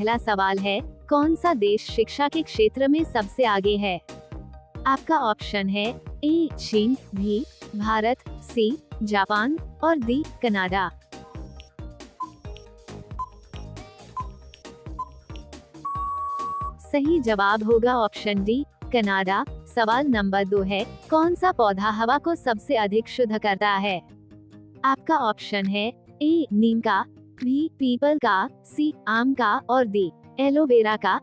पहला सवाल है, कौन सा देश शिक्षा के क्षेत्र में सबसे आगे है? आपका ऑप्शन है ए चीन, बी भारत, सी जापान और डी कनाडा। सही जवाब होगा ऑप्शन डी कनाडा। सवाल नंबर 2 है, कौन सा पौधा हवा को सबसे अधिक शुद्ध करता है? आपका ऑप्शन है ए नीम का, बी पीपल का, सी आम का और डी एलोवेरा का।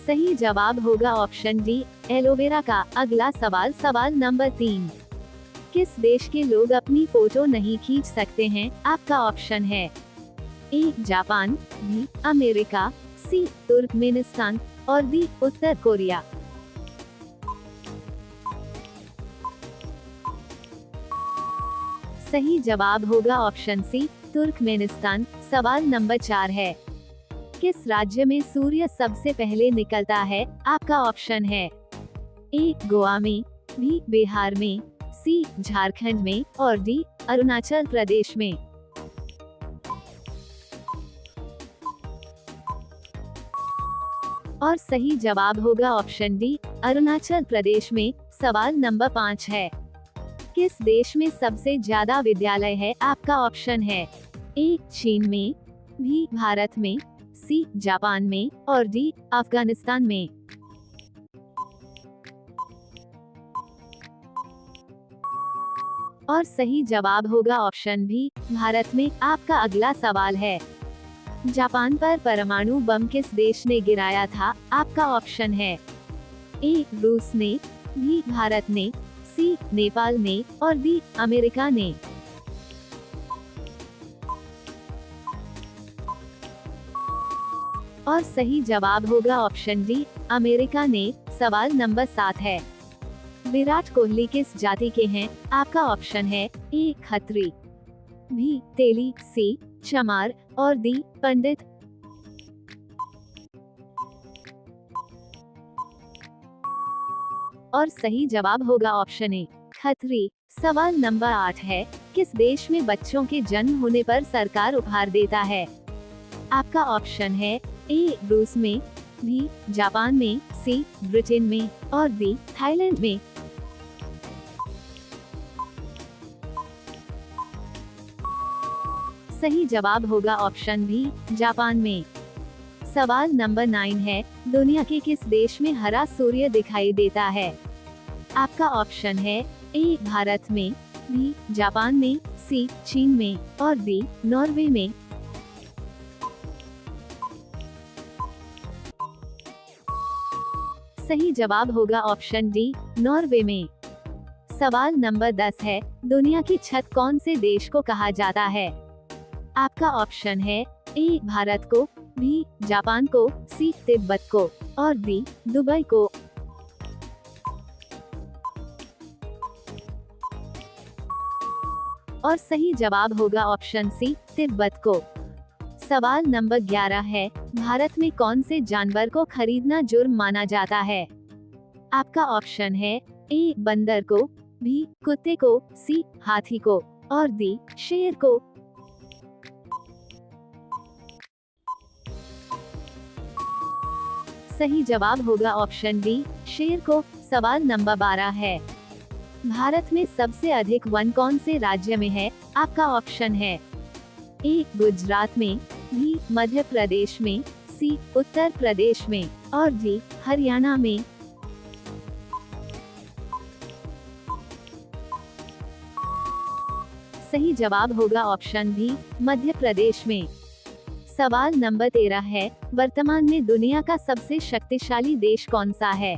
सही जवाब होगा ऑप्शन डी एलोवेरा का। अगला सवाल, सवाल नंबर 3, किस देश के लोग अपनी फोटो नहीं खींच सकते हैं? आपका ऑप्शन है A Japan, B America, C Turkmenistan और डी उत्तर कोरिया। सही जवाब होगा ऑप्शन सी तुर्कमेनिस्तान। सवाल नंबर 4 है, किस राज्य में सूर्य सबसे पहले निकलता है? आपका ऑप्शन है ए गोवा में, बी बिहार में, सी झारखंड में और डी अरुणाचल प्रदेश में। और सही जवाब होगा ऑप्शन डी अरुणाचल प्रदेश में। सवाल नंबर 5 है, किस देश में सबसे ज्यादा विद्यालय है? आपका ऑप्शन है ए चीन में, बी भारत में, सी जापान में और डी अफगानिस्तान में। और सही जवाब होगा ऑप्शन बी भारत में। आपका अगला सवाल है, जापान पर परमाणु बम किस देश ने गिराया था? आपका ऑप्शन है ए रूस ने, बी भारत ने, सी नेपाल ने और डी अमेरिका ने। और सही जवाब होगा ऑप्शन डी अमेरिका ने। सवाल नंबर 7 है, विराट कोहली किस जाति के हैं? आपका ऑप्शन है ए खत्री, बी तेली, सी चमार और डी पंडित। और सही जवाब होगा ऑप्शन ए खत्री। सवाल नंबर 8 है, किस देश में बच्चों के जन्म होने पर सरकार उपहार देता है? आपका ऑप्शन है ए रूस में, बी जापान में, सी ब्रिटेन में और डी थाईलैंड में। सही जवाब होगा ऑप्शन बी जापान में। सवाल नंबर 9 है, दुनिया के किस देश में हरा सूर्य दिखाई देता है? आपका ऑप्शन है ए भारत में, बी जापान में, सी चीन में और डी नॉर्वे में। सही जवाब होगा ऑप्शन डी नॉर्वे में। सवाल नंबर 10 है, दुनिया की छत कौन से देश को कहा जाता है? आपका ऑप्शन है ए भारत को, बी जापान को, सी तिब्बत को और डी दुबई को। और सही जवाब होगा ऑप्शन सी तिब्बत को। सवाल नंबर 11 है, भारत में कौन से जानवर को खरीदना जुर्म माना जाता है? आपका ऑप्शन है ए बंदर को, बी कुत्ते को, सी हाथी को और डी शेर को। सही जवाब होगा ऑप्शन डी शेर को। सवाल नंबर 12 है, भारत में सबसे अधिक वन कौन से राज्य में है? आपका ऑप्शन है ए गुजरात में, बी मध्य प्रदेश में, सी उत्तर प्रदेश में और डी हरियाणा में। सही जवाब होगा ऑप्शन बी मध्य प्रदेश में। सवाल नंबर 13 है, वर्तमान में दुनिया का सबसे शक्तिशाली देश कौन सा है?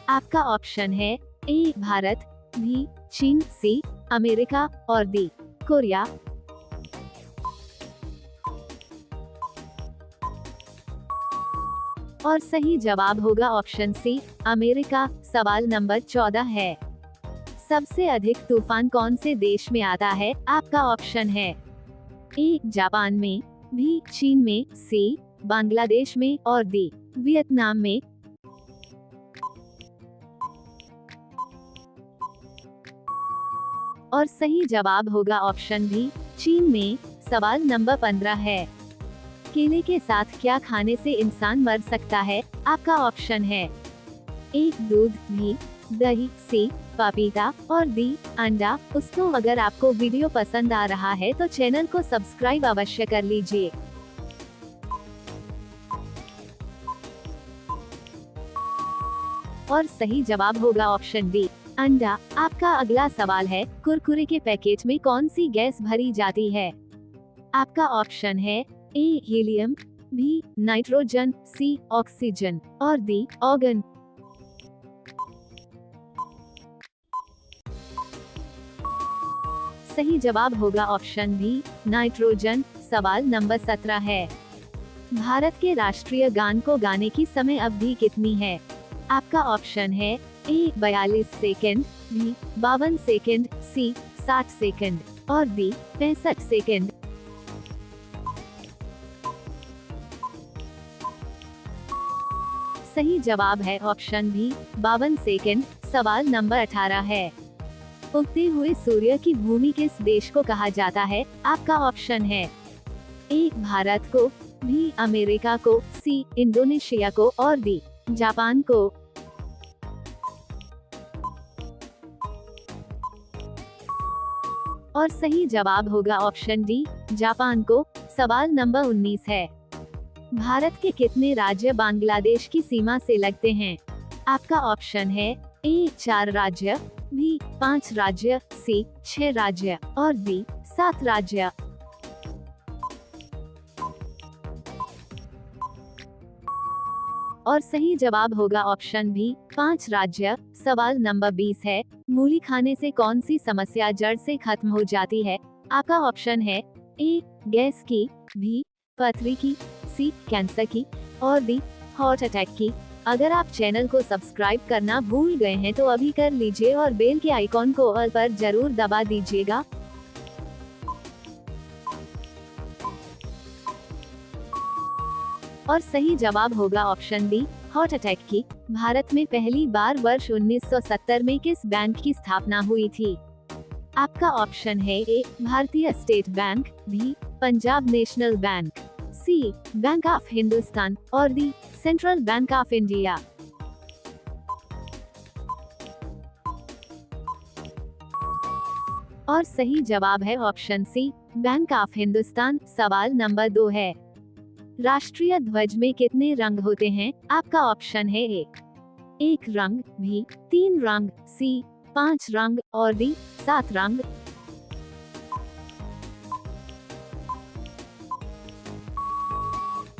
आपका ऑप्शन है ए भारत, बी चीन, सी अमेरिका और डी कोरिया। और सही जवाब होगा ऑप्शन सी अमेरिका। सवाल नंबर 14 है, सबसे अधिक तूफान कौन से देश में आता है? आपका ऑप्शन है ए जापान में, बी चीन में, सी बांग्लादेश में और डी वियतनाम में। और सही जवाब होगा ऑप्शन बी, चीन में। सवाल नंबर 15 है, केले के साथ क्या खाने से इंसान मर सकता है? आपका ऑप्शन है ए दूध, बी दही, सी पपीता और डी अंडा। दोस्तों, अगर आपको वीडियो पसंद आ रहा है तो चैनल को सब्सक्राइब अवश्य कर लीजिए। और सही जवाब होगा ऑप्शन डी, अंडा। आपका अगला सवाल है, कुरकुरे के पैकेट में कौन सी गैस भरी जाती है? आपका ऑप्शन है ए हीलियम, बी नाइट्रोजन, सी ऑक्सीजन और डी ऑर्गन। सही जवाब होगा ऑप्शन बी, नाइट्रोजन। सवाल नंबर 17 है, भारत के राष्ट्रीय गान को गाने की समय अवधि कितनी है? आपका ऑप्शन है ए 42 सेकेंड, बी 52 सेकेंड, सी 60 सेकेंड और डी 65 सेकेंड। सही जवाब है ऑप्शन बी, 52 सेकेंड। सवाल नंबर 18 है, उगते हुए सूर्य की भूमि किस देश को कहा जाता है? आपका ऑप्शन है ए भारत को, बी अमेरिका को, सी इंडोनेशिया को और डी जापान को। और सही जवाब होगा ऑप्शन डी, जापान को। सवाल नंबर 19 है, भारत के कितने राज्य बांग्लादेश की सीमा से लगते हैं? आपका ऑप्शन है ए 4 राज्य, बी 5 राज्य, सी 6 राज्य और डी 7 राज्य। और सही जवाब होगा ऑप्शन बी, 5 राज्य। सवाल नंबर 20 है, मूली खाने से कौन सी समस्या जड़ से खत्म हो जाती है? आपका ऑप्शन है ए गैस की, बी पथरी की, सी कैंसर की और डी हार्ट अटैक की। अगर आप चैनल को सब्सक्राइब करना भूल गए हैं तो अभी कर लीजिए और बेल के आइकॉन को ऑल पर जरूर दबा दीजिएगा। और सही जवाब होगा ऑप्शन बी, हार्ट अटैक की। भारत में पहली बार वर्ष 1970 में किस बैंक की स्थापना हुई थी? आपका ऑप्शन है A Bharatiya state bank, B Punjab national bank, C bank of Hindustan और D central bank of India. और सही जवाब है option C, bank of Hindustan. सवाल नंबर 2 है, राष्ट्रीय ध्वज में कितने रंग होते हैं? आपका ऑप्शन है ए 1 रंग, बी 3 रंग, सी 5 रंग और डी 7 रंग।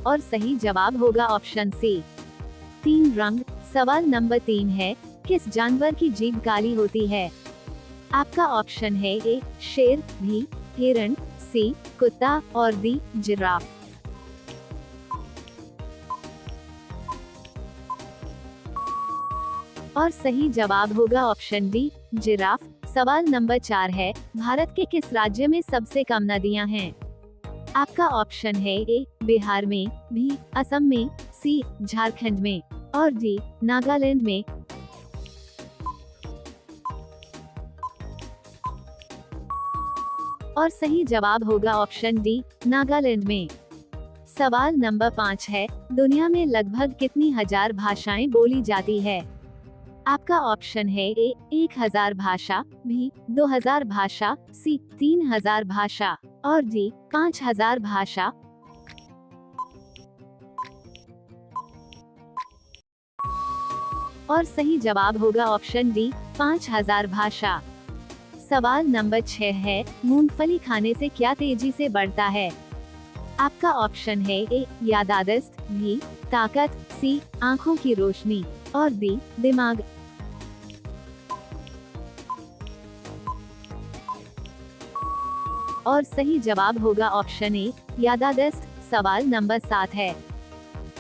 और सही जवाब होगा ऑप्शन सी, 3 रंग। सवाल नंबर 3 है, किस जानवर की जीभ काली होती है? आपका ऑप्शन है ए शेर, बी हिरण, सी कुत्ता और डी जिराफ। और सही जवाब होगा ऑप्शन डी जिराफ। सवाल नंबर 4 है, भारत के किस राज्य में सबसे कम नदियां हैं? आपका ऑप्शन है ए बिहार में, बी असम में, सी झारखंड में और डी नागालैंड में। और सही जवाब होगा ऑप्शन डी नागालैंड में। सवाल नंबर 5 है, दुनिया में लगभग कितनी हजार भाषाएं बोली जाती है? आपका ऑप्शन है ए 1000 भाषा, बी 2000 भाषा, सी 3000 भाषा और डी 5000 भाषा। और सही जवाब होगा ऑप्शन डी 5000 भाषा। सवाल नंबर 6 है, मूंगफली खाने से क्या तेजी से बढ़ता है? आपका ऑप्शन है ए यादाश्त, बी ताकत, सी आंखों की रोशनी और डी दिमाग। और सही जवाब होगा ऑप्शन ए यादाश्त। सवाल नंबर 7 है,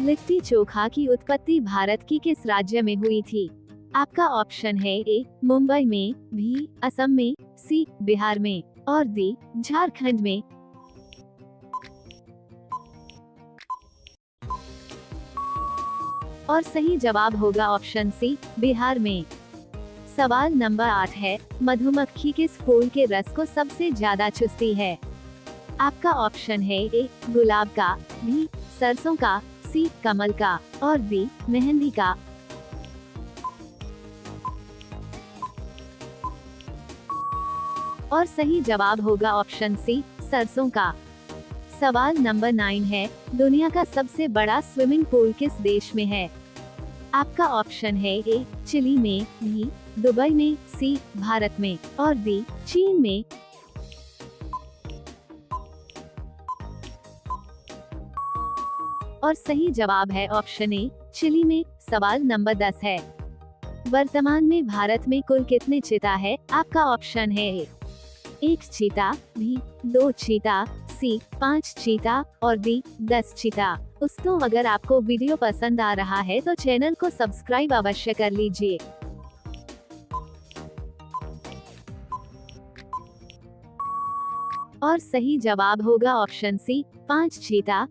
लिट्टी चोखा की उत्पत्ति भारत की किस राज्य में हुई थी? आपका ऑप्शन है ए मुंबई में, बी असम में, सी बिहार में और डी झारखंड में। और सही जवाब होगा ऑप्शन सी बिहार में। सवाल नंबर 8 है, मधुमक्खी किस फूल के रस को सबसे ज्यादा चूसती है? आपका ऑप्शन है ए गुलाब का, बी सरसों का, सी कमल का और डी मेहंदी का। और सही जवाब होगा ऑप्शन सी सरसों का। सवाल नंबर 9 है, दुनिया का सबसे बड़ा स्विमिंग पूल किस देश में है? आपका ऑप्शन है ए चिली में, बी दुबई में, सी भारत में और डी चीन में। और सही जवाब है ऑप्शन ए चिली में। सवाल नंबर 10 है, वर्तमान में भारत में कुल कितने चीता है? आपका ऑप्शन है ए 1 चीता, बी 2 चीता, सी 5 चीता और डी 10 चीता। दोस्तों, अगर आपको वीडियो पसंद आ रहा है तो चैनल को सब्सक्राइब अवश्य कर लीजिए। और सही जवाब होगा ऑप्शन सी 5 चीता।